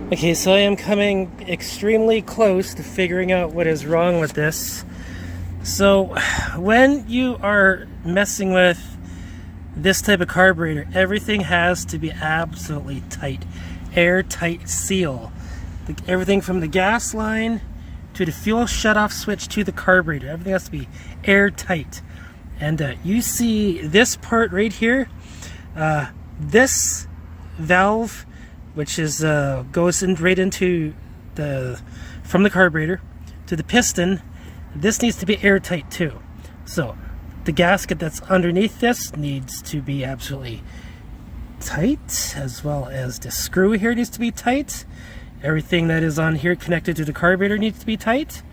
Okay, so I am coming extremely close to figuring out what is wrong with this. So when you are messing with this type of carburetor, everything has to be absolutely tight, airtight seal. Everything from the gas line to the fuel shutoff switch to the carburetor, everything has to be airtight. And you see this part right here, this valve, which is goes in right into from the carburetor to the piston. This needs to be airtight too. So the gasket that's underneath this needs to be absolutely tight, as well as the screw here needs to be tight. Everything that is on here connected to the carburetor needs to be tight,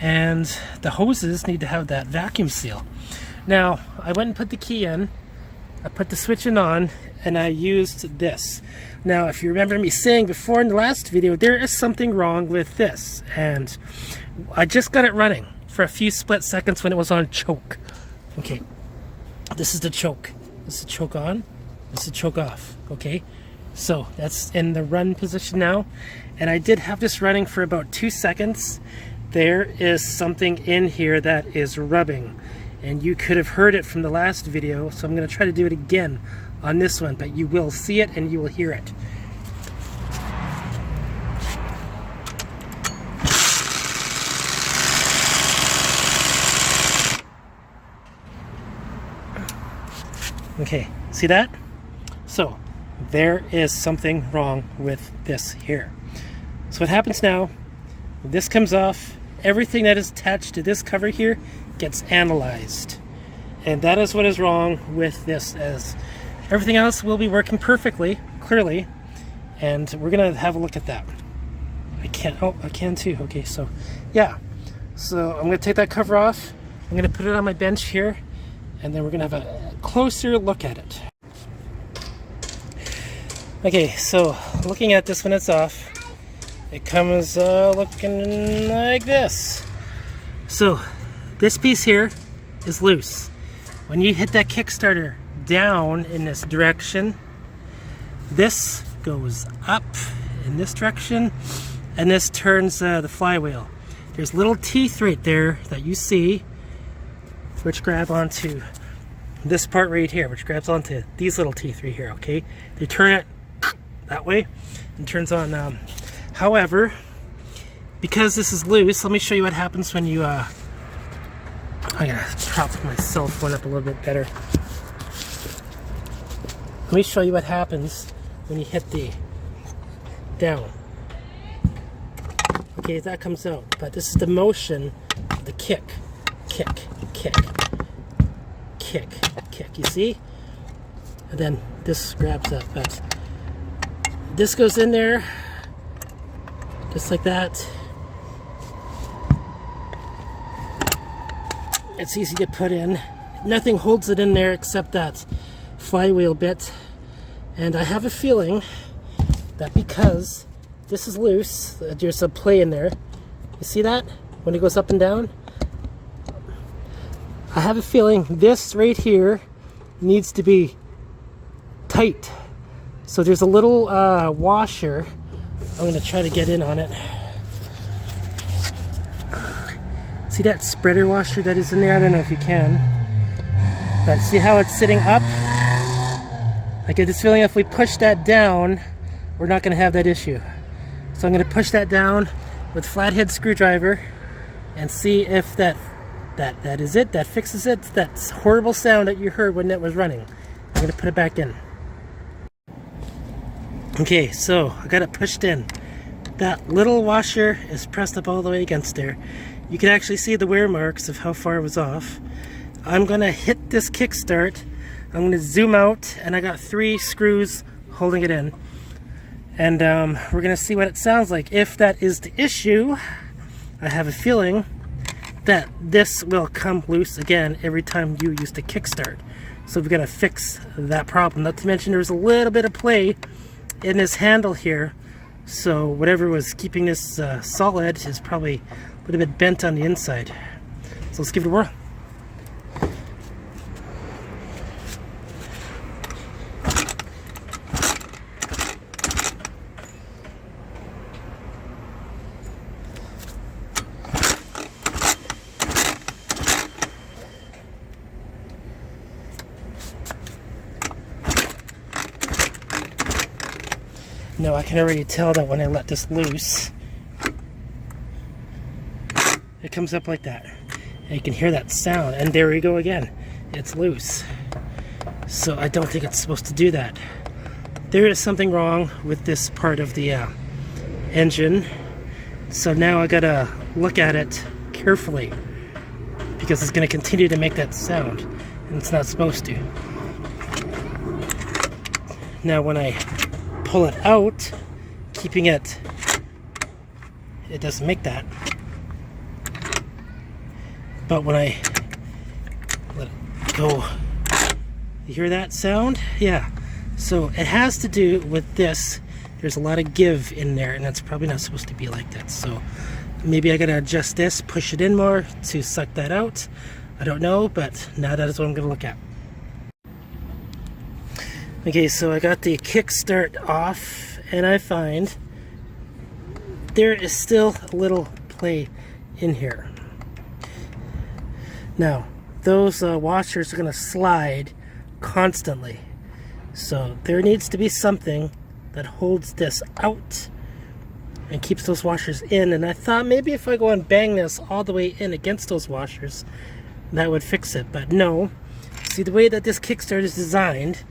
and the hoses need to have that vacuum seal. Now I went and put the key in, I put the switch in on, and I used this. Now if you remember me saying before in the last video, there is something wrong with this, and I just got it running for a few split seconds when it was on choke. Okay, this is the choke. This is the choke on, this is the choke off. Okay, so that's in the run position now, and I did have this running for about 2 seconds. There is something in here that is rubbing, and you could have heard it from the last video, so I'm going to try to do it again on this one, but you will see it and you will hear it. Okay, see that? So there is something wrong with this here. So what happens now, this comes off, everything that is attached to this cover here gets analyzed, and that is what is wrong with this, as everything else will be working perfectly, clearly, and we're gonna have a look at that. I can too. Okay, so yeah, so I'm gonna take that cover off, I'm gonna put it on my bench here, and then we're gonna have a closer look at it. Okay, so looking at this when it's off, it comes looking like this. So this piece here is loose. When you hit that Kickstarter down in this direction, this goes up in this direction, and this turns the flywheel. There's little teeth right there that you see, which grab onto this part right here, which grabs onto these little teeth right here. Okay, they turn it that way and turns on. However, because this is loose, let me show you what happens when you I'm gonna prop my cell phone up a little bit better. Let me show you what happens when you hit the down. Okay, that comes out, but this is the motion of the kick, kick, kick, kick, kick. You see? And then this grabs up, but this goes in there just like that. It's easy to put in. Nothing holds it in there except that flywheel bit, and I have a feeling that because this is loose, there's a play in there. You see that when it goes up and down? I have a feeling this right here needs to be tight. So there's a little washer. I'm going to try to get in on it. See that spreader washer that is in there? I don't know if you can, but see how it's sitting up? I get this feeling if we push that down, we're not going to have that issue. So I'm going to push that down with flathead screwdriver and see if that is it, that fixes it. That horrible sound that you heard when it was running. I'm going to put it back in. Okay, so I got it pushed in. That little washer is pressed up all the way against there. You can actually see the wear marks of how far it was off. I'm going to hit this kickstart. I'm going to zoom out, and I got 3 screws holding it in. And we're going to see what it sounds like. If that is the issue, I have a feeling that this will come loose again every time you use the kickstart. So we've got to fix that problem. Not to mention there's a little bit of play in this handle here. So whatever was keeping this solid is probably a little bit bent on the inside. So let's give it a whirl. Now I can already tell that when I let this loose, it comes up like that. And you can hear that sound, and there we go again. It's loose. So I don't think it's supposed to do that. There is something wrong with this part of the engine. So now I gotta look at it carefully, because it's gonna continue to make that sound, and it's not supposed to. Now when I pull it out, keeping it, it doesn't make that. But when I let it go, you hear that sound? Yeah. So it has to do with this. There's a lot of give in there, and that's probably not supposed to be like that. So maybe I gotta adjust this, push it in more to suck that out. I don't know, but now that is what I'm gonna look at. Okay, so I got the kickstart off, and I find there is still a little play in here. Now, those washers are going to slide constantly. So there needs to be something that holds this out and keeps those washers in. And I thought maybe if I go and bang this all the way in against those washers, that would fix it. But no. See, the way that this kickstart is designed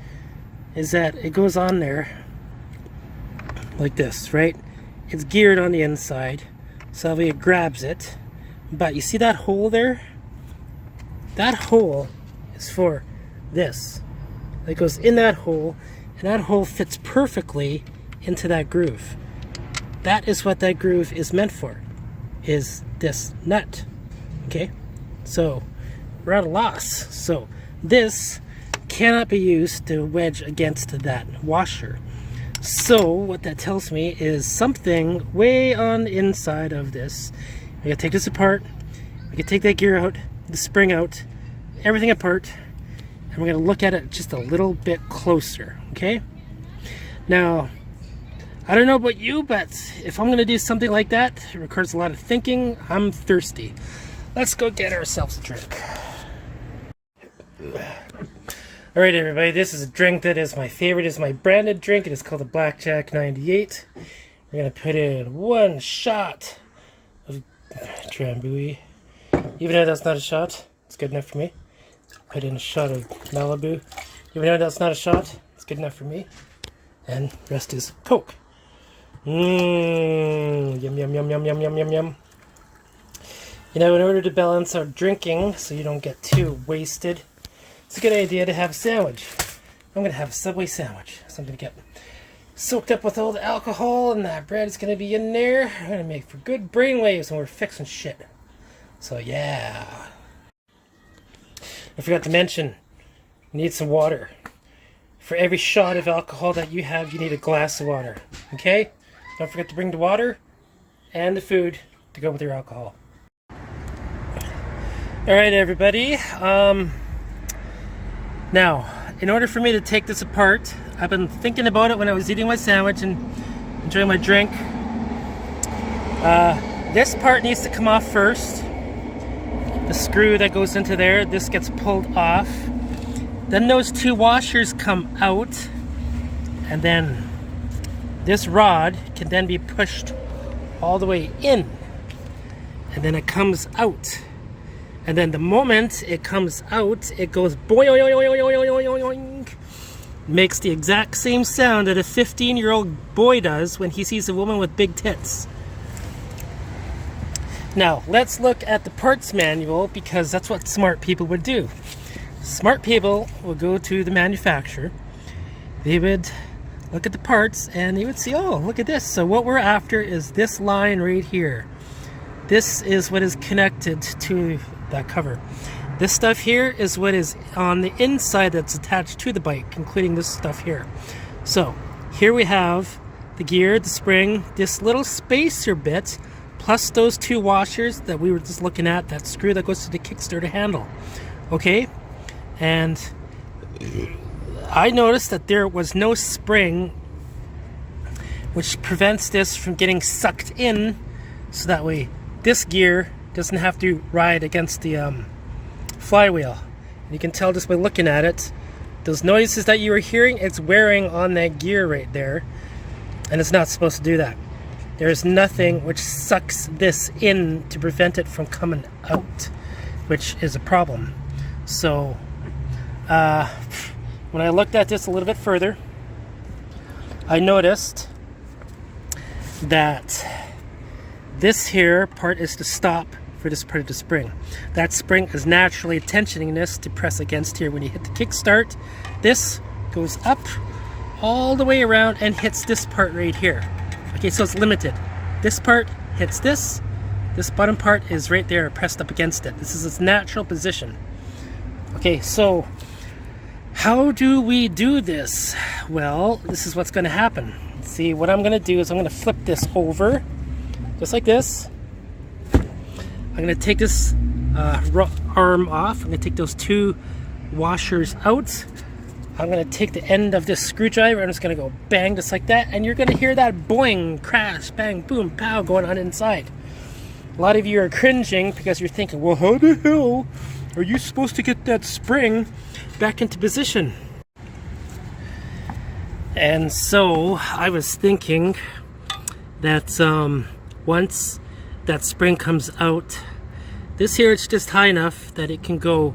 is that it goes on there like this, right? It's geared on the inside, so that way it grabs it. But you see that hole there? That hole is for this. It goes in that hole, and that hole fits perfectly into that groove. That is what that groove is meant for, is this nut. Okay? So we're at a loss. So this cannot be used to wedge against that washer. So what that tells me is something way on the inside of this. We gotta take this apart. We can take that gear out, the spring out, everything apart, and we're gonna look at it just a little bit closer. Okay? Now, I don't know about you, but if I'm gonna do something like that, it requires a lot of thinking. I'm thirsty. Let's go get ourselves a drink. Alright everybody, this is a drink that is my favorite. It's my branded drink. It is called the Blackjack 98. We're going to put in 1 shot of Drambuie. Even though that's not a shot, it's good enough for me. Put in a shot of Malibu. Even though that's not a shot, it's good enough for me. And the rest is Coke. Yum, yum, yum, yum, yum, yum, yum, yum. You know, in order to balance our drinking so you don't get too wasted, it's a good idea to have a sandwich. I'm going to have a Subway sandwich. So I'm going to get soaked up with all the alcohol, and that bread is going to be in there. I'm going to make for good brain waves when we're fixing shit. So yeah. I forgot to mention, you need some water. For every shot of alcohol that you have, you need a glass of water. Okay? Don't forget to bring the water and the food to go with your alcohol. Alright everybody, now, in order for me to take this apart, I've been thinking about it when I was eating my sandwich and enjoying my drink. This part needs to come off first. The screw that goes into there, this gets pulled off. Then those 2 washers come out, and then this rod can then be pushed all the way in, and then it comes out. And then the moment it comes out, it goes boing, makes the exact same sound that a 15-year-old boy does when he sees a woman with big tits. Now, let's look at the parts manual, because that's what smart people would do. Smart people would go to the manufacturer, they would look at the parts, and they would see, oh, look at this. So what we're after is this line right here. This is what is connected to that cover. This stuff here is what is on the inside that's attached to the bike, including this stuff here. So here we have the gear, the spring, this little spacer bit, plus those 2 washers that we were just looking at, that screw that goes to the kickstarter handle. Okay, and I noticed that there was no spring, which prevents this from getting sucked in, so that way this gear doesn't have to ride against the flywheel. And you can tell just by looking at it, those noises that you were hearing, it's wearing on that gear right there. and it's not supposed to do that. There is nothing which sucks this in to prevent it from coming out, which is a problem. So when I looked at this a little bit further, I noticed that this here part is to stop for this part of the spring. That spring is naturally tensioning this to press against here. When you hit the kickstart, this goes up all the way around and hits this part right here. Okay, so it's limited. This part hits this. This bottom part is right there pressed up against it. This is its natural position. Okay, so how do we do this? Well, this is what's going to happen. See, what I'm going to do is I'm going to flip this over, just like this. I'm going to take this arm off. I'm going to take those two washers out. I'm going to take the end of this screwdriver. I'm just going to go bang, just like that. And you're going to hear that boing, crash, bang, boom, pow going on inside. A lot of you are cringing because you're thinking, well, how the hell are you supposed to get that spring back into position? And so I was thinking that once that spring comes out, this here, it's just high enough that it can go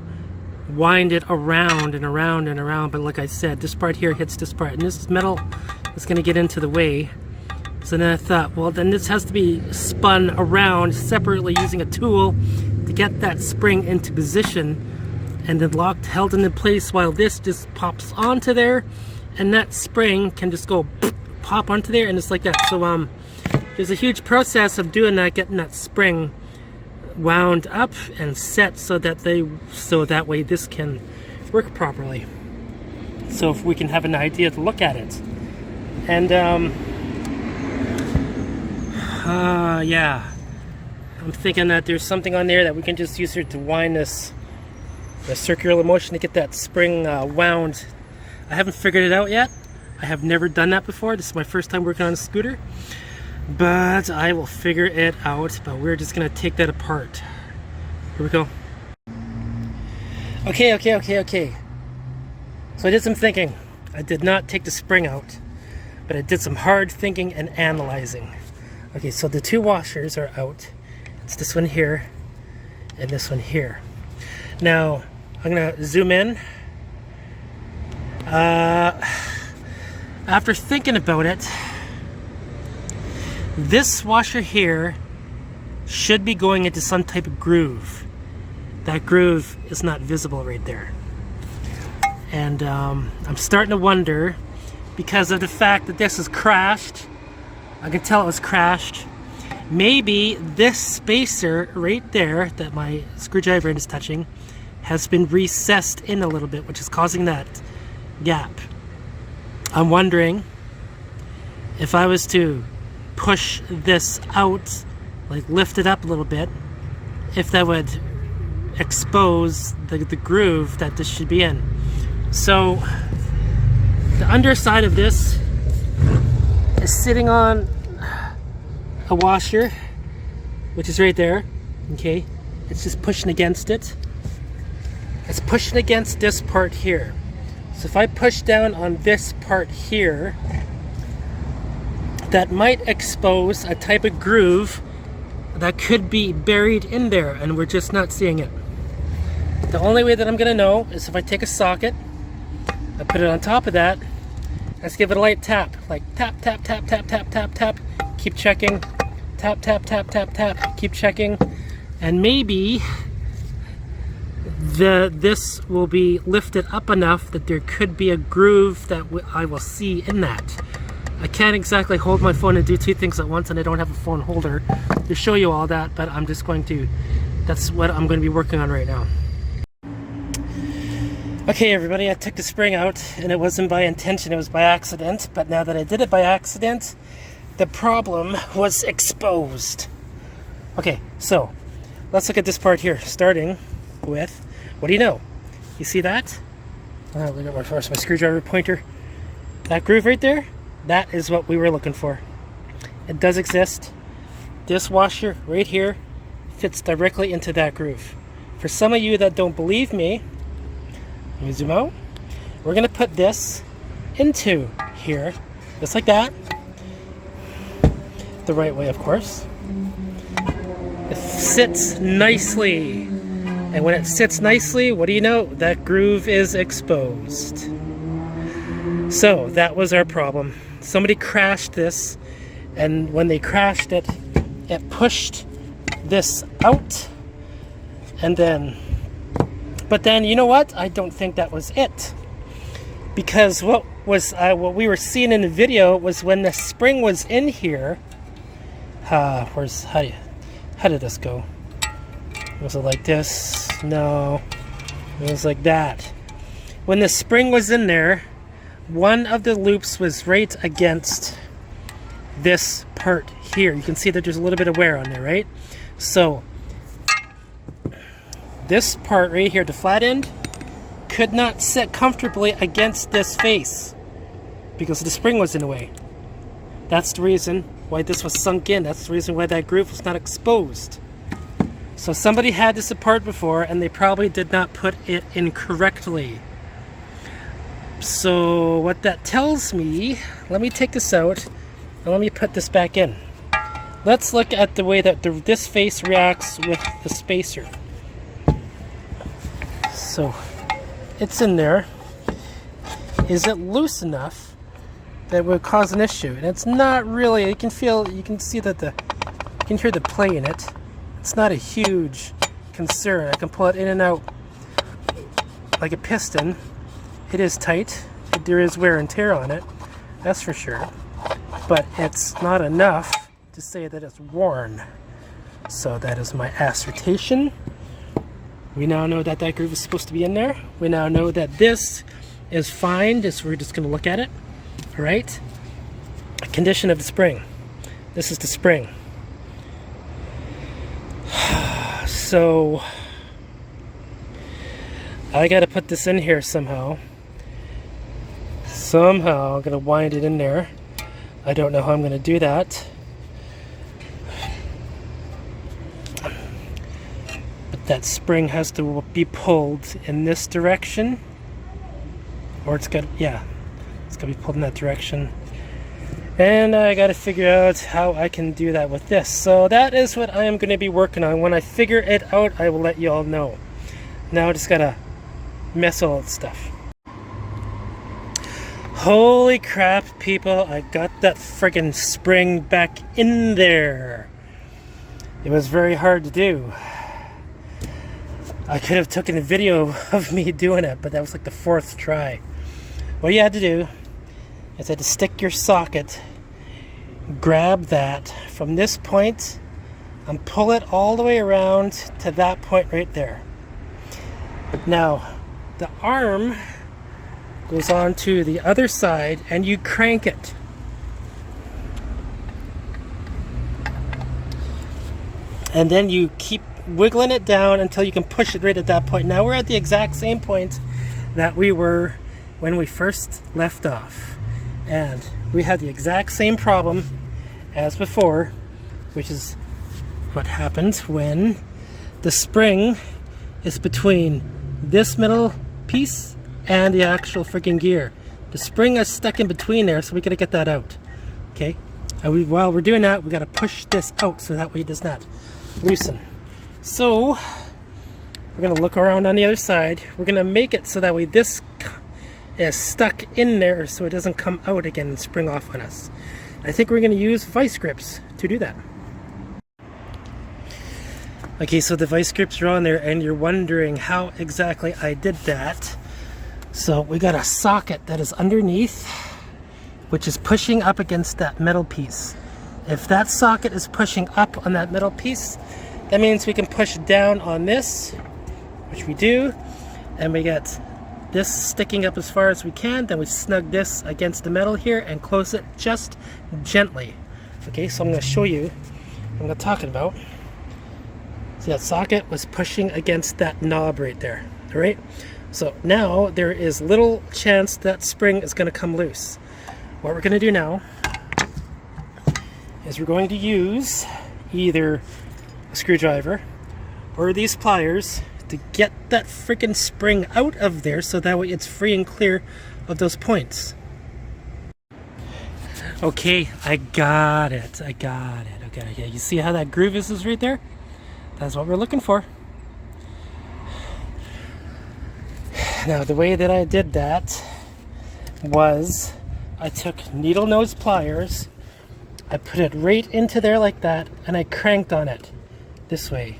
wind it around and around and around. But like I said, this part here hits this part, and this metal is going to get into the way. So then I thought, well, then this has to be spun around separately using a tool to get that spring into position, and then held into place while this just pops onto there, and that spring can just go pop onto there, and it's like that. So there's a huge process of doing that, getting that spring wound up and set so that way this can work properly. So if we can have an idea to look at it. And yeah, I'm thinking that there's something on there that we can just use here to wind the circular motion to get that spring wound. I haven't figured it out yet. I have never done that before. This is my first time working on a scooter, but I will figure it out. But we're just gonna take that apart. Here we go. Okay. So I did some thinking. I did not take the spring out, but I did some hard thinking and analyzing. Okay, so the two washers are out. It's this one here and this one here. Now, I'm gonna zoom in. After thinking about it, this washer here should be going into some type of groove. That groove is not visible right there. And I'm starting to wonder, because of the fact that this is crashed, I can tell it was crashed, maybe this spacer right there that my screwdriver is touching has been recessed in a little bit, which is causing that gap. I'm wondering if I was to push this out, like lift it up a little bit, if that would expose the groove that this should be in. So the underside of this is sitting on a washer, which is right there. Okay, it's just pushing against it. It's pushing against this part here. So if I push down on this part here, that might expose a type of groove that could be buried in there, and we're just not seeing it. The only way that I'm gonna know is if I take a socket, I put it on top of that, let's give it a light tap, like tap, tap, tap, tap, tap, tap, tap, keep checking, tap, tap, tap, tap, tap, keep checking, and maybe this will be lifted up enough that there could be a groove that I will see in that. I can't exactly hold my phone and do two things at once, and I don't have a phone holder to show you all that, but I'm just going to, that's what I'm going to be working on right now. Okay everybody, I took the spring out, and it wasn't by intention, it was by accident, but now that I did it by accident, the problem was exposed. Okay, so let's look at this part here, starting with, what do you know? You see that? Look at my screwdriver pointer. That groove right there, that is what we were looking for. It does exist. This washer right here fits directly into that groove. For some of you that don't believe me, let me zoom out. We're gonna put this into here, just like that. the right way, of course. It sits nicely. And when it sits nicely, what do you know? That groove is exposed. So that was our problem. Somebody crashed this, and when they crashed it, it pushed this out. And then, but then, you know what? I don't think that was it. Because what we were seeing in the video was when the spring was in here. How did this go? Was it like this? No. It was like that. When the spring was in there, one of the loops was right against this part here. You can see that there's a little bit of wear on there, right? So this part right here, the flat end, could not sit comfortably against this face because the spring was in the way. That's the reason why this was sunk in. That's the reason why that groove was not exposed. So somebody had this apart before, and they probably did not put it in correctly. So what that tells me, let me take this out and let me put this back in. Let's look at the way that this face reacts with the spacer. So it's in there. Is it loose enough that it would cause an issue? And it's not really. You can see that you can hear the play in it. It's not a huge concern. I can pull it in and out like a piston. It is tight. There is wear and tear on it, that's for sure. But it's not enough to say that it's worn. So that is my assertion. We now know that that groove is supposed to be in there. We now know that this is fine. We're just going to look at it. All right. Condition of the spring. This is the spring. So I got to put this in here somehow. Somehow I'm going to wind it in there. I don't know how I'm going to do that. But that spring has to be pulled in this direction. Or it's got to be pulled in that direction. And I got to figure out how I can do that with this. So that is what I am going to be working on. When I figure it out, I will let you all know. Now I just got to mess all that stuff. Holy crap, people. I got that friggin' spring back in there. It was very hard to do. I could have taken a video of me doing it, but that was like the 4th try. What you had to do is had to stick your socket, grab that from this point, and pull it all the way around to that point right there. Now, the arm goes on to the other side, and you crank it. And then you keep wiggling it down until you can push it right at that point. Now we're at the exact same point that we were when we first left off. And we had the exact same problem as before, which is what happens when the spring is between this middle piece and the actual freaking gear. The spring is stuck in between there, so we gotta get that out. Okay? And while we're doing that, we gotta push this out so that way it does not loosen. So we're gonna look around on the other side. We're gonna make it so that way this is stuck in there so it doesn't come out again and spring off on us. I think we're going to use vice grips to do that. Okay, so the vice grips are on there and you're wondering how exactly I did that. So we got a socket that is underneath, which is pushing up against that metal piece. If that socket is pushing up on that metal piece, that means we can push down on this, which we do, and we get this sticking up as far as we can. Then we snug this against the metal here and close it just gently. Okay, so I'm going to show you what I'm talking about. See, that socket was pushing against that knob right there. All right, so now there is little chance that spring is going to come loose. What we're going to do now is we're going to use either a screwdriver or these pliers to get that freaking spring out of there so that way it's free and clear of those points. Okay, I got it. Okay. You see how that groove is right there? That's what we're looking for. Now, the way that I did that was I took needle nose pliers, I put it right into there like that, and I cranked on it this way.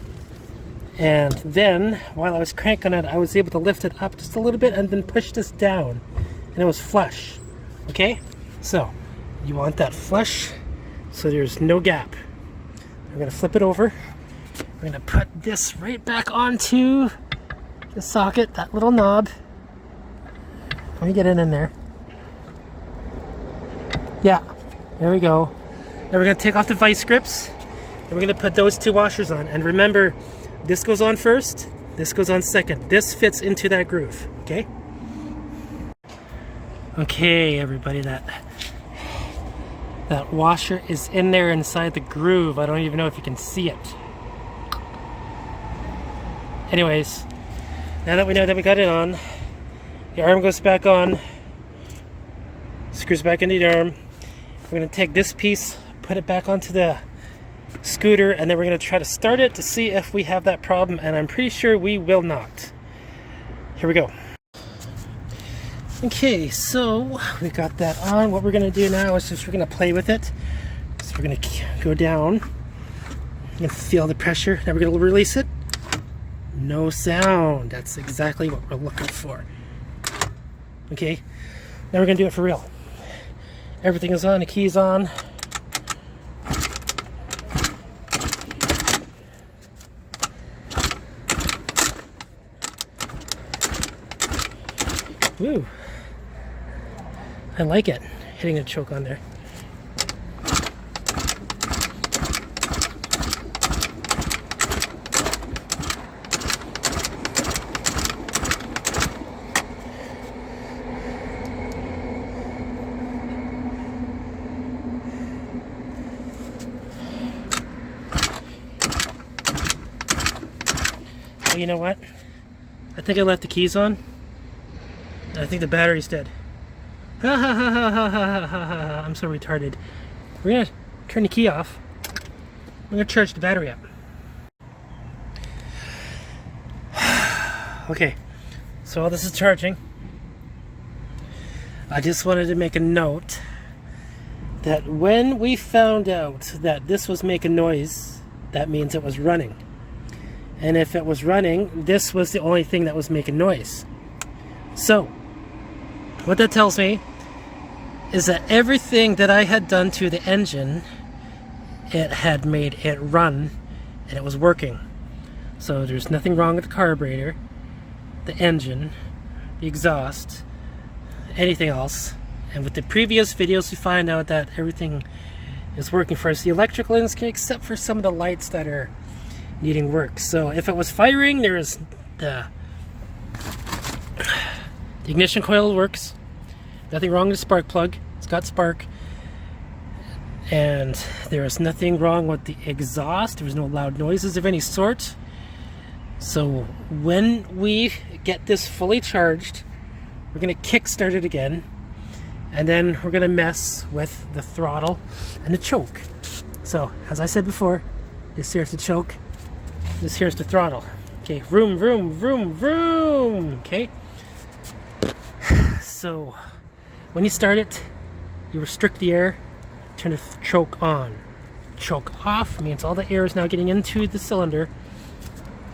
And then, while I was cranking on it, I was able to lift it up just a little bit and then push this down. And it was flush. Okay? So, you want that flush so there's no gap. We're going to flip it over. We're going to put this right back onto the socket, that little knob. Let me get it in there. Yeah, there we go. Now we're going to take off the vice grips and we're going to put those two washers on. And remember, this goes on first, this goes on second. This fits into that groove, okay? Okay, everybody, that washer is in there inside the groove. I don't even know if you can see it. Anyways, now that we know that we got it on, the arm goes back on, screws back into the arm. We're going to take this piece, put it back onto the scooter, and then we're going to try to start it to see if we have that problem, and I'm pretty sure we will not. Here we go. Okay, so we got that on. What we're going to do now is just we're going to play with it. So we're going to go down and feel the pressure. Now we're going to release it. No sound. That's exactly what we're looking for. Okay, now we're going to do it for real. Everything is on, the key's on. Woo! I like it, hitting a choke on there. Well, you know what? I think I left the keys on. I think the battery's dead. Ha ha ha ha ha ha ha ha. I'm so retarded. We're gonna turn the key off. We're gonna charge the battery up. Okay, so while this is charging, I just wanted to make a note that when we found out that this was making noise, that means it was running. And if it was running, this was the only thing that was making noise. So, what that tells me is that everything that I had done to the engine, it had made it run and it was working. So there's nothing wrong with the carburetor, the engine, the exhaust, anything else. And with the previous videos we find out that everything is working for us. The electrical is okay except for some of the lights that are needing work. So if it was firing, there is the ignition coil works. Nothing wrong with the spark plug. It's got spark. And there is nothing wrong with the exhaust. There was no loud noises of any sort. So when we get this fully charged, we're going to kickstart it again. And then we're going to mess with the throttle and the choke. So, as I said before, this here's the choke. This here's the throttle. Okay, vroom, vroom, vroom, vroom. Okay. So, when you start it, you restrict the air, turn the choke on. Choke off means all the air is now getting into the cylinder,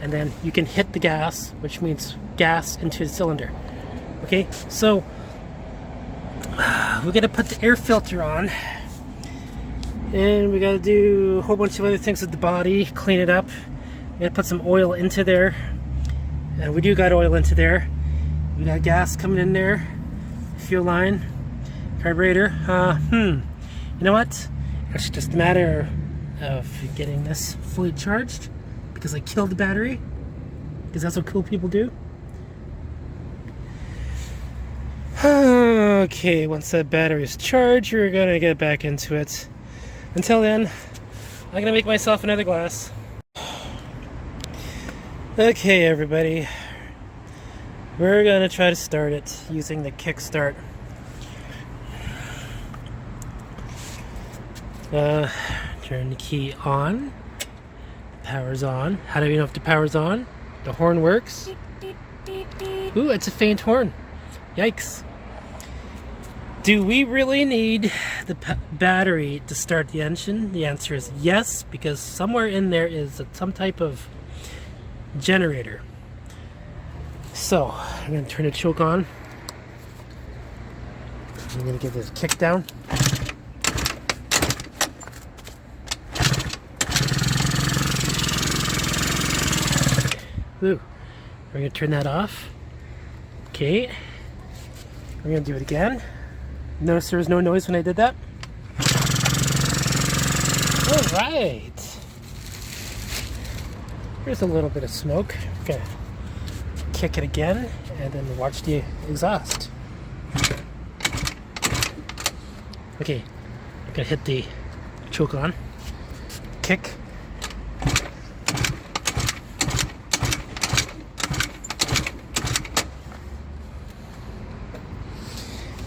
and then you can hit the gas, which means gas into the cylinder. Okay, so we're gonna put the air filter on, and we gotta do a whole bunch of other things with the body, clean it up. We gotta put some oil into there, and we do got oil into there. We got gas coming in there, fuel line, carburetor. You know what? It's just a matter of getting this fully charged because I killed the battery, because that's what cool people do. Okay, once that battery is charged, you're gonna get back into it. Until then, I'm gonna make myself another glass. Okay, everybody, we're gonna try to start it using the kickstart. Turn the key on. Power's on. How do you know if the power's on? The horn works. Ooh, it's a faint horn. Yikes. Do we really need the battery to start the engine? The answer is yes, because somewhere in there is some type of generator. So, I'm going to turn the choke on. I'm going to give this a kick down. Ooh. We're going to turn that off. Okay. We're going to do it again. Notice there was no noise when I did that. All right. Here's a little bit of smoke. Okay. Kick it again, and then watch the exhaust. Okay. I'm gonna hit the choke on. Kick.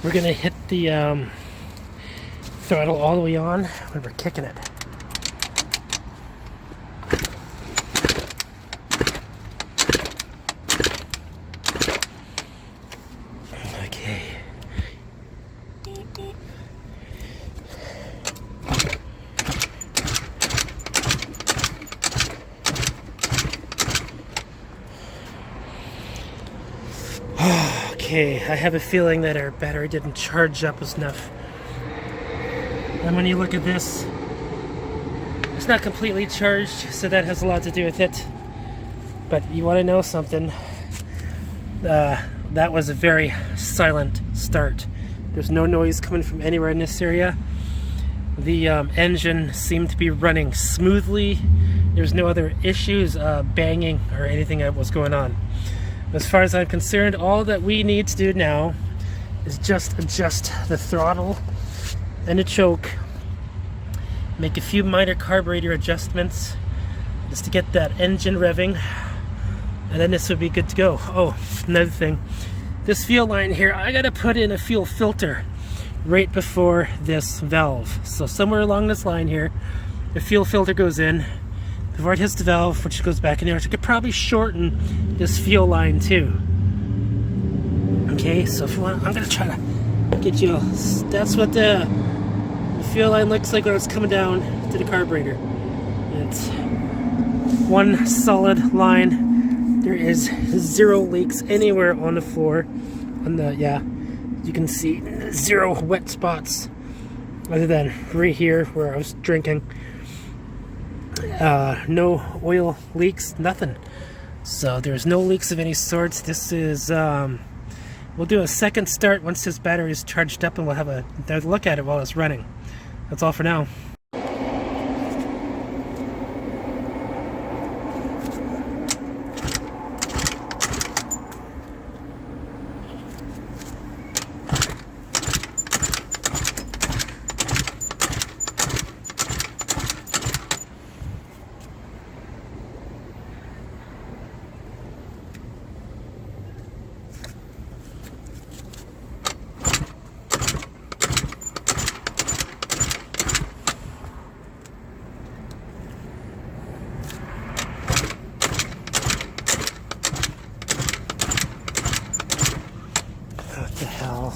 We're going to hit the throttle all the way on when we're kicking it. Okay. Okay, I have a feeling that our battery didn't charge up enough. And when you look at this, it's not completely charged, so that has a lot to do with it. But you want to know something? That was a very silent start. There's no noise coming from anywhere in this area. The engine seemed to be running smoothly. There's no other issues, banging or anything that was going on. As far as I'm concerned, all that we need to do now is just adjust the throttle and the choke, make a few minor carburetor adjustments just to get that engine revving, and then this would be good to go. Oh, another thing, this fuel line here, I gotta put in a fuel filter right before this valve. So somewhere along this line here, the fuel filter goes in before it hits the valve, which goes back in there. So I could probably shorten this fuel line too. Okay, so if you want, I'm gonna try to get you. That's what the fuel line looks like when it's coming down to the carburetor. It's one solid line. There is 0 leaks anywhere on the floor. On the you can see 0 wet spots, other than right here where I was drinking. No oil leaks, nothing. So there's no leaks of any sorts. This is, we'll do a second start once this battery is charged up, and we'll have a look at it while it's running. That's all for now. What the hell?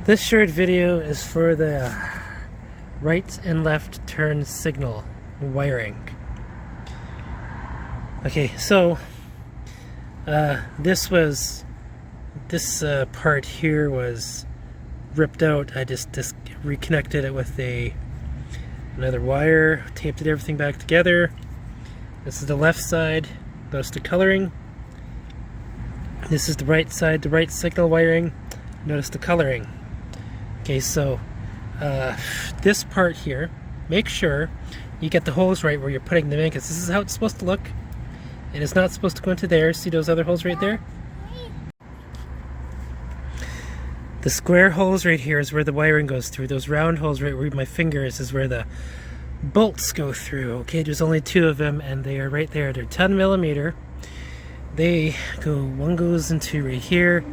This short video is for the right and left turn signal wiring. Okay, so this part here was ripped out. I just reconnected it with another wire, taped everything back together. This is the left side. Notice the coloring. This is the right side, the right signal wiring. Notice the coloring. Okay, so this part here, make sure you get the holes right where you're putting them in, because this is how it's supposed to look. And it's not supposed to go into there. See those other holes right there? The square holes right here is where the wiring goes through. Those round holes right where my finger is where the bolts go through. Okay, there's only 2 of them, and they are right there. They're 10mm. They go, one goes into right here,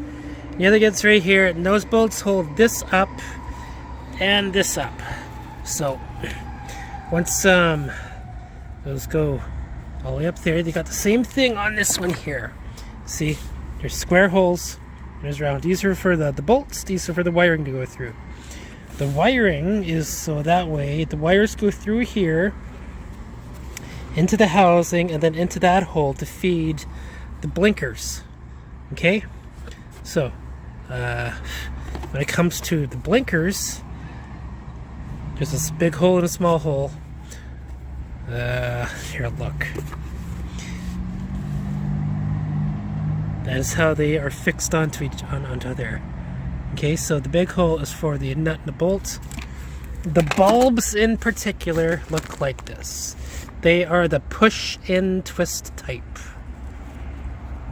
the other gets right here, and those bolts hold this up and this up. So once those go all the way up there, they got the same thing on this one here. See, there's square holes, there's round. These are for the bolts, these are for the wiring to go through. The wiring is so that way the wires go through here into the housing and then into that hole to feed the blinkers. Okay, so when it comes to the blinkers, there's this big hole and a small hole. Here, look. That is how they are fixed onto onto there. Okay, so the big hole is for the nut and the bolt. The bulbs in particular look like this. They are the push-in twist type.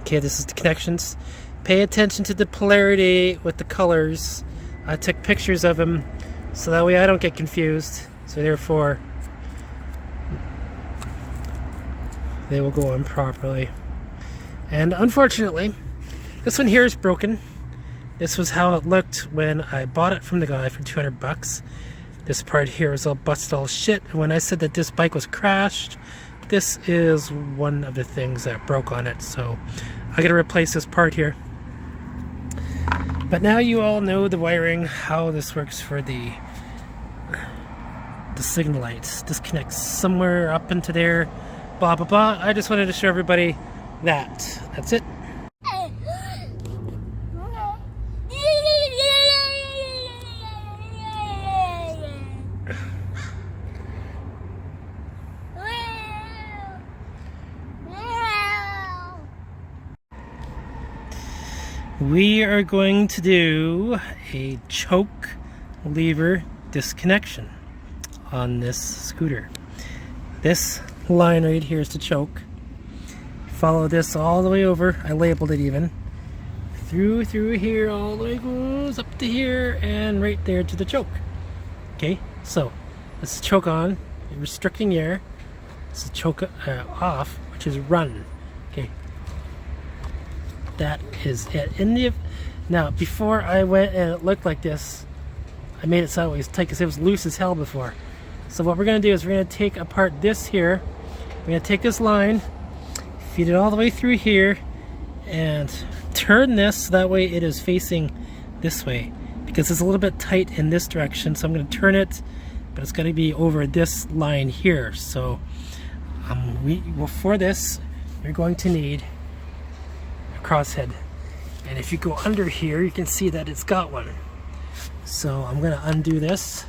Okay, this is the connections. Pay attention to the polarity with the colors. I took pictures of them so that way I don't get confused. So therefore, they will go on properly. And unfortunately, this one here is broken. This was how it looked when I bought it from the guy for 200 bucks. This part here is all busted all shit. And when I said that this bike was crashed, this is one of the things that broke on it. So I gotta replace this part here. But now you all know the wiring, how this works for the signal lights. This connects somewhere up into there, blah blah blah. I just wanted to show everybody that. That's it. We are going to do a choke lever disconnection on this scooter. This line right here is the choke. Follow this all the way over. I labeled it even. Through here, all the way goes up to here and right there to the choke. Okay, so let's choke on, restricting air. This is choke off, which is run. Okay. That is it. Now, before I went and it looked like this, I made it sideways tight because it was loose as hell before. So what we're going to do is we're going to take apart this here. We're going to take this line, feed it all the way through here, and turn this so that way it is facing this way. Because it's a little bit tight in this direction, so I'm going to turn it, but it's going to be over this line here. So for this, you're going to need crosshead, and if you go under here you can see that it's got one. So I'm gonna undo this.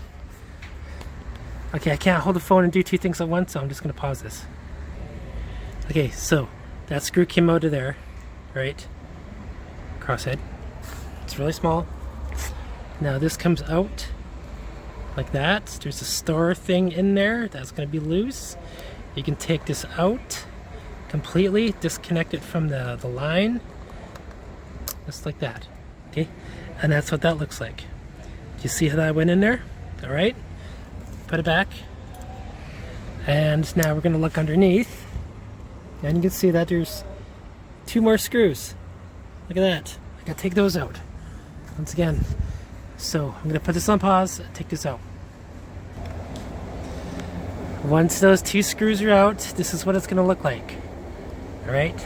Okay, I can't hold the phone and do 2 things at once, so I'm just gonna pause this. Okay, so that screw came out of there, right? Crosshead. It's really small. Now this comes out like that. There's a store thing in there that's gonna be loose. You can take this out completely, disconnect it from the line, just like that. Okay, and that's what that looks like. Do you see how that went in there? All right, put it back, and now we're going to look underneath, and you can see that there's 2 more screws. Look at that. I gotta take those out once again. So I'm going to put this on pause and take this out. Once those 2 screws are out, this is what it's going to look like. Alright,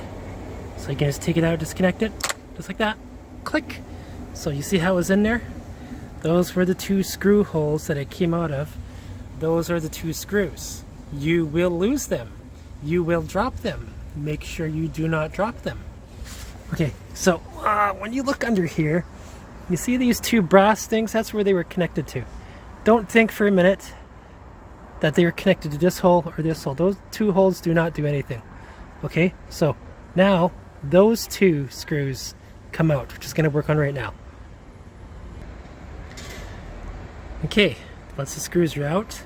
so you can just take it out, disconnect it, just like that, click. So you see how it was in there? Those were the 2 screw holes that it came out of. Those are the 2 screws. You will lose them. You will drop them. Make sure you do not drop them. Okay, so when you look under here, you see these 2 brass things? That's where they were connected to. Don't think for a minute that they were connected to this hole or this hole. Those 2 holes do not do anything. Okay, so now those 2 screws come out, which is going to work on right now. Okay, once the screws are out,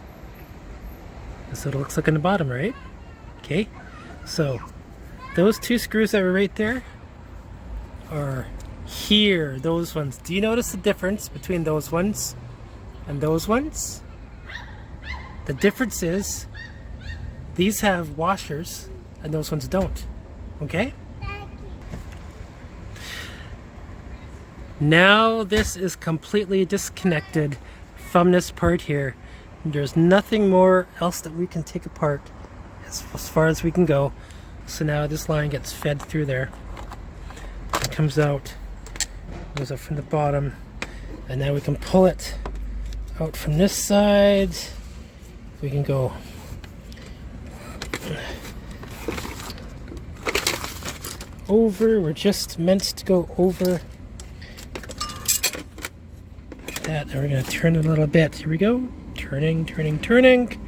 this is what it looks like on the bottom, right? Okay, so those 2 screws that were right there are here, those ones. Do you notice the difference between those ones and those ones? The difference is these have washers and those ones don't. Okay? Now this is completely disconnected from this part here. There's nothing more else that we can take apart as far as we can go. So now this line gets fed through there. It comes out, goes up from the bottom, and now we can pull it out from this side. We can go over. We're just meant to go over that. And we're going to turn it a little bit. Here we go. Turning, turning, turning.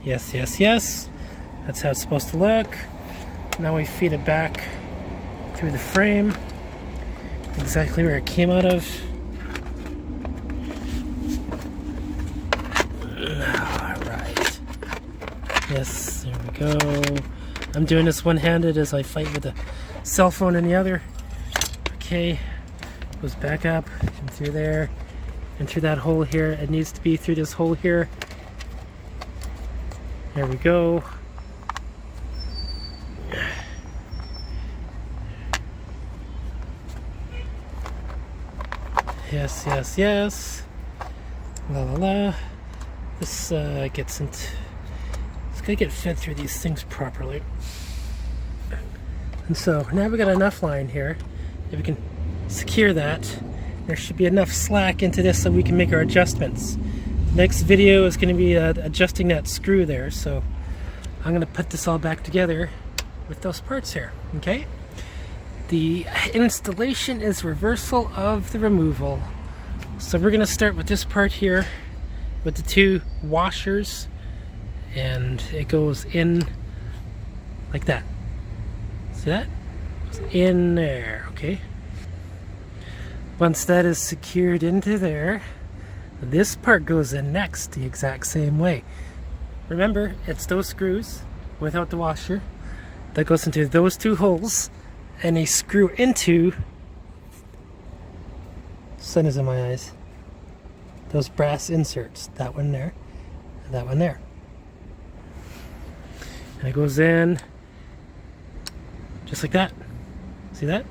Yes, yes, yes. That's how it's supposed to look. Now we feed it back through the frame, exactly where it came out of. Alright. Yes, there we go. I'm doing this one-handed as I fight with the cell phone in the other. Okay. Goes back up and through there and through that hole here. It needs to be through this hole here. There we go. Yes, yes, yes. La la la. This gets into. It's gonna get fed through these things properly. And so now we got enough line here. If we can secure that, there should be enough slack into this so we can make our adjustments. Next video is going to be adjusting that screw there. So I'm gonna put this all back together with those parts here. Okay. The installation is reversal of the removal. So we're going to start with this part here with the two washers, and it goes in like that. See that? It goes in there, okay? Once that is secured into there, this part goes in next the exact same way. Remember, it's those screws without the washer that goes into those two holes, and they screw into, sun is in my eyes, those brass inserts, that one there and that one there, and it goes in just like that. See that?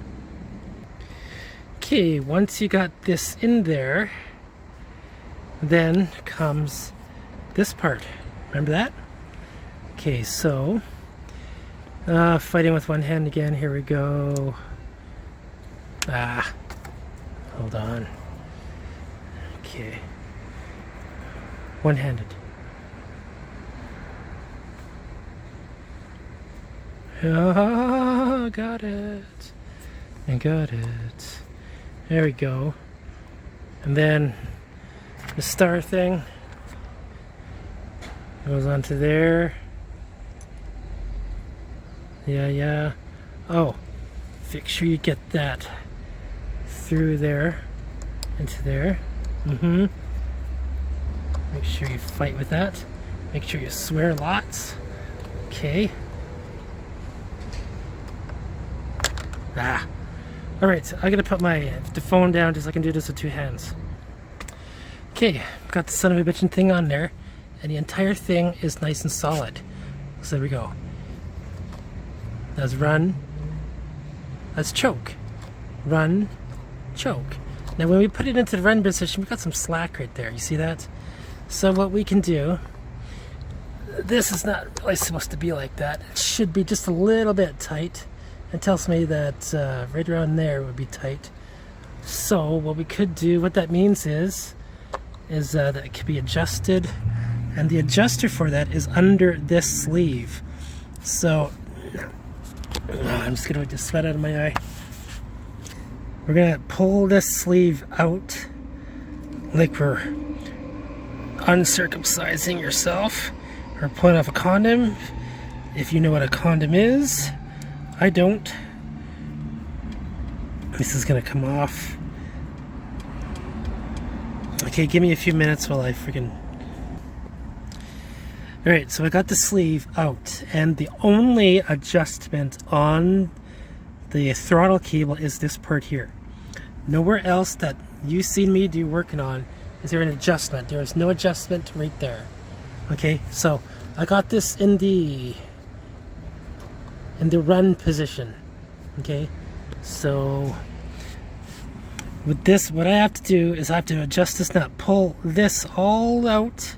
Okay, once you got this in there, then comes this part. Remember that? Okay, so fighting with one hand again. Here we go. Hold on. Okay. One-handed. Oh, got it. I got it. There we go. And then the star thing goes onto there. Yeah. Oh, make sure you get that through there, into there. Make sure you fight with that. Make sure you swear lots. Okay. Alright, so I'm gonna put the phone down just so I can do this with two hands. Okay, got the son of a bitchin' thing on there, and the entire thing is nice and solid. So there we go. That's run. That's choke. Run, choke. Now when we put it into the run position, we got some slack right there. You see that? So what we can do, this is not really supposed to be like that. It should be just a little bit tight. It tells me that right around there would be tight. So what we could do, what that means is that it can be adjusted, and the adjuster for that is under this sleeve. So I'm just gonna get the sweat out of my eye. We're gonna pull this sleeve out like we're uncircumcising yourself or pulling off a condom. If you know what a condom is, I don't. This is gonna come off. Okay, give me a few minutes while I freaking... Alright, so I got the sleeve out, and the only adjustment on the throttle cable is this part here. Nowhere else that you've seen me do working on is there an adjustment. There is no adjustment right there. Okay, so I got this in the run position. Okay, so with this, what I have to do is I have to adjust this nut, pull this all out,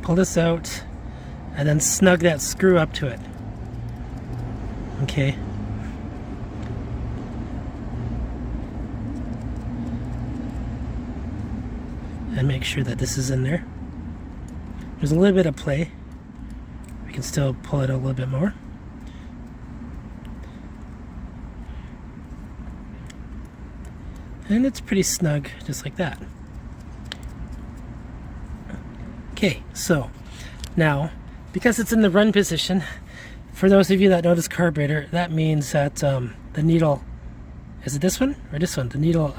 pull this out, and then snug that screw up to it. Okay. And make sure that this is in there. There's a little bit of play. We can still pull it a little bit more. And it's pretty snug, just like that. Okay, so now, because it's in the run position, for those of you that know this carburetor, that means that the needle, is it this one or this one? The needle,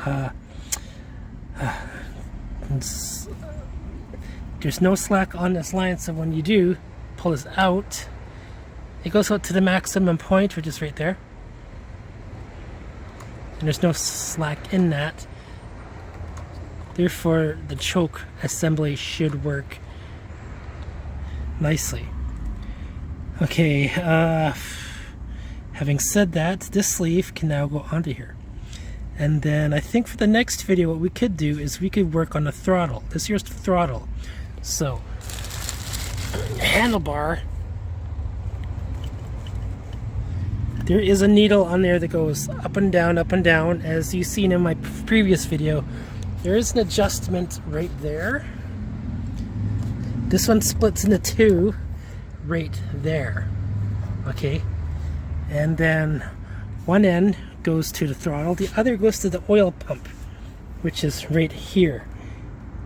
there's no slack on this line, so when you do pull this out, it goes out to the maximum point, which is right there. And there's no slack in that. Therefore, the choke assembly should work nicely. Okay, having said that, this sleeve can now go onto here. And then I think for the next video, what we could do is we could work on the throttle. This here's the throttle. So, handlebar, there is a needle on there that goes up and down, as you've seen in my previous video. There is an adjustment right there. This one splits into two right there. Okay, and then one end goes to the throttle, the other goes to the oil pump, which is right here.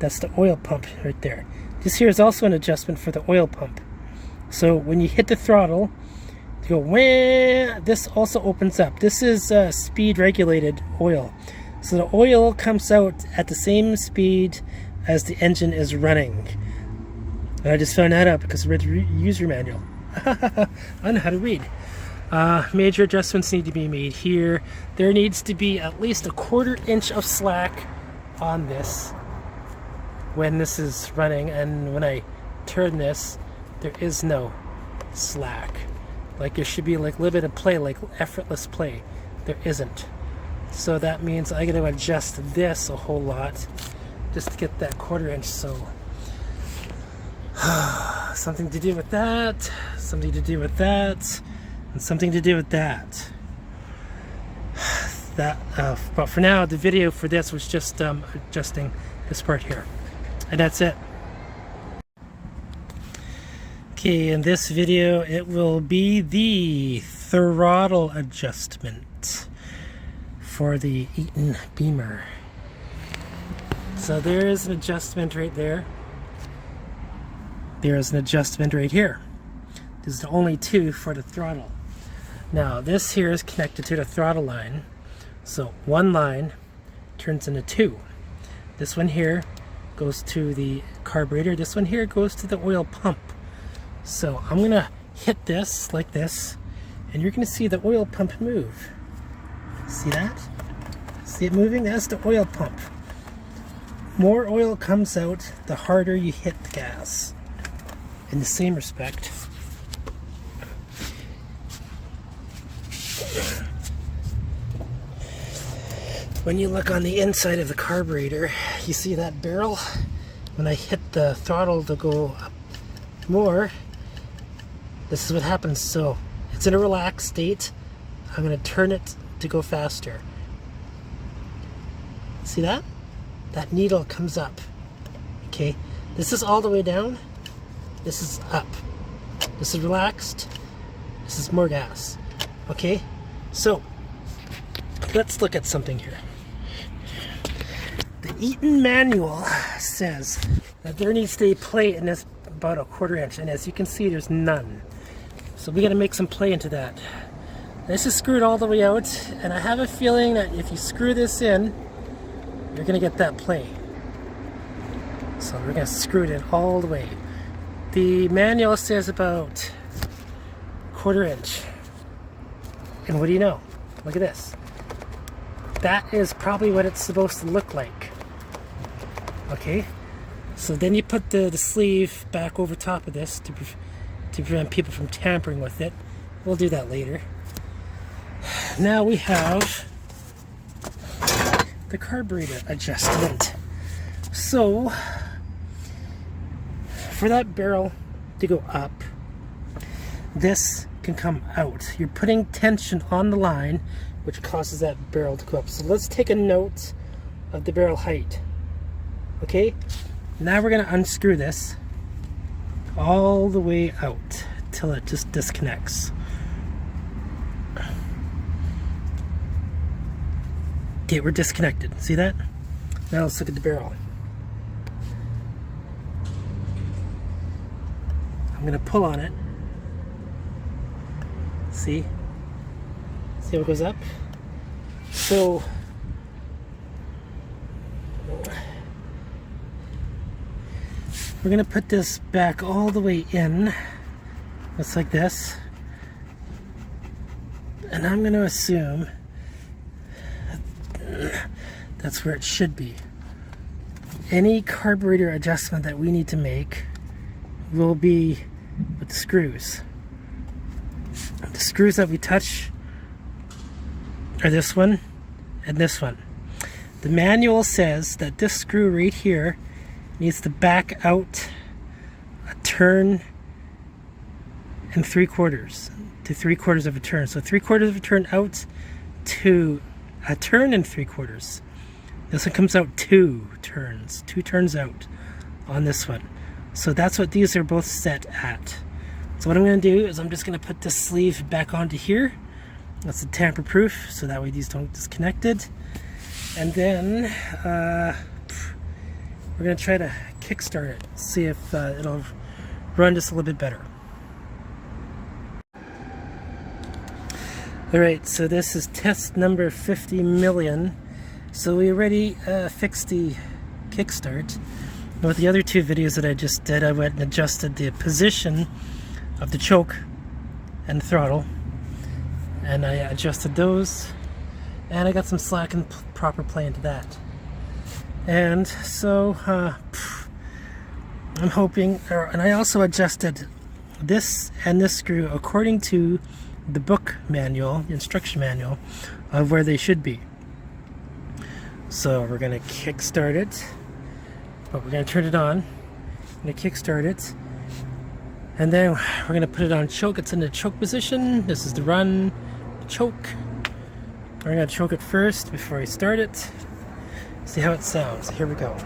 That's the oil pump right there. This here is also an adjustment for the oil pump. So when you hit the throttle, you go wah, this also opens up. This is speed regulated oil. So the oil comes out at the same speed as the engine is running. And I just found that out because I read the user manual. I know how to read. Major adjustments need to be made here. There needs to be at least a 1/4 inch of slack on this when this is running, and when I turn this, there is no slack. Like there should be like a little bit of play, like effortless play. There isn't. So that means I got to adjust this a whole lot just to get that 1/4 inch. So something to do with that, something to do with that, and something to do with that. But for now, the video for this was just adjusting this part here. And that's it. Okay, in this video, it will be the throttle adjustment for the Eaton Beamer. So there is an adjustment right there. There is an adjustment right here. There's the only two for the throttle. Now, this here is connected to the throttle line. So one line turns into two. This one here goes to the carburetor. This one here goes to the oil pump. So I'm gonna hit this like this, and you're gonna see the oil pump move. See that? See it moving? That's the oil pump. More oil comes out the harder you hit the gas. In the same respect, when you look on the inside of the carburetor, you see that barrel? When I hit the throttle to go up more, this is what happens. So it's in a relaxed state. I'm going to turn it to go faster. See that? That needle comes up. Okay, this is all the way down. This is up. This is relaxed. This is more gas. Okay, so let's look at something here. The Eaton manual says that there needs to be play in this about a 1/4 inch, and as you can see, there's none. So we got to make some play into that. This is screwed all the way out, and I have a feeling that if you screw this in, you're going to get that play. So we're going to screw it in all the way. The manual says about 1/4 inch. And what do you know? Look at this. That is probably what it's supposed to look like. Okay? So then you put the sleeve back over top of this to prevent people from tampering with it. We'll do that later. Now we have the carburetor adjustment. So for that barrel to go up, this can come out. You're putting tension on the line, which causes that barrel to go up. So let's take a note of the barrel height. Okay, now we're going to unscrew this all the way out till it just disconnects. Okay, we're disconnected. See that? Now let's look at the barrel. I'm going to pull on it. See? See how it goes up? So we're going to put this back all the way in. Just like this. And I'm going to assume that's where it should be. Any carburetor adjustment that we need to make will be with the screws. The screws that we touch are this one and this one. The manual says that this screw right here needs to back out a turn and 3/4 to 3/4 of a turn. So 3/4 of a turn out to a turn and 3/4. This one comes out 2 turns out on this one. So that's what these are both set at. So what I'm going to do is I'm just going to put this sleeve back onto here. That's the tamper proof, so that way these don't disconnect it. And then we're going to try to kickstart it, see if it'll run just a little bit better. Alright, so this is test number 50 million. So we already fixed the kickstart. With the other 2 videos that I just did, I went and adjusted the position of the choke and throttle. And I adjusted those. And I got some slack and proper play into that. And so I'm hoping, and I also adjusted this and this screw according to the book manual, the instruction manual, of where they should be. So we're going to kickstart it, but we're going to turn it on. I'm going to kickstart it, and then we're going to put it on choke. It's in the choke position. This is the run, choke. We're going to choke it first before we start it. See how it sounds. Here we go.